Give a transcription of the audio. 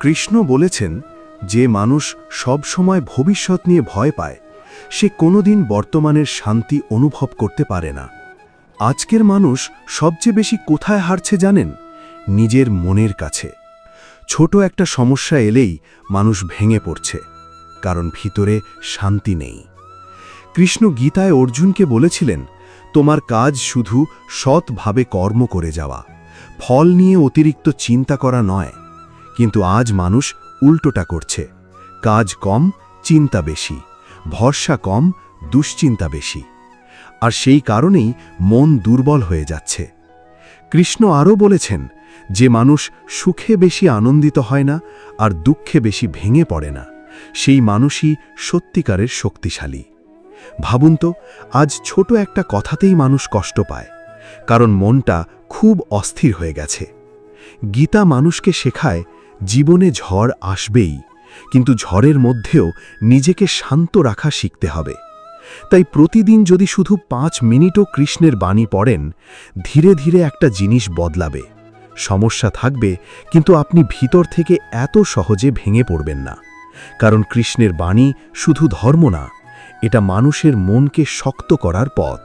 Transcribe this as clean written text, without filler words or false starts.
কৃষ্ণ বলেছেন, যে মানুষ সব সময় ভবিষ্যৎ নিয়ে ভয় পায় সে কোনোদিন বর্তমানের শান্তি অনুভব করতে পারে না। আজকের মানুষ সবচেয়ে বেশি কোথায় হারছে জানেন? নিজের মনের কাছে। ছোট একটা সমস্যা এলেই মানুষ ভেঙে পড়ছে, কারণ ভিতরে শান্তি নেই। কৃষ্ণ গীতায় অর্জুনকে বলেছিলেন, তোমার কাজ শুধু সৎভাবে কর্ম করে যাওয়া, ফল নিয়ে অতিরিক্ত চিন্তা করা নয়। কিন্তু আজ মানুষ উল্টোটা করছে, কাজ কম, চিন্তা বেশি, ভরসা কম, দুশ্চিন্তা বেশি। আর সেই কারণেই মন দুর্বল হয়ে যাচ্ছে। কৃষ্ণ আরও বলেছেন, যে মানুষ সুখে বেশি আনন্দিত হয় না আর দুঃখে বেশি ভেঙে পড়ে না, সেই মানুষই সত্যিকারের শক্তিশালী। ভাবুন তো, আজ ছোট একটা কথাতেই মানুষ কষ্ট পায়, কারণ মনটা খুব অস্থির হয়ে গেছে। গীতা মানুষকে শেখায়, জীবনে ঝড় আসবেই, কিন্তু ঝড়ের মধ্যেও নিজেকে শান্ত রাখা শিখতে হবে। তাই প্রতিদিন যদি শুধু 5 মিনিটও কৃষ্ণের বাণী পড়েন, ধীরে ধীরে একটা জিনিস বদলাবে। সমস্যা থাকবে, কিন্তু আপনি ভিতর থেকে এত সহজে ভেঙে পড়বেন না। কারণ কৃষ্ণের বাণী শুধু ধর্ম না, এটা মানুষের মনকে শক্ত করার পথ।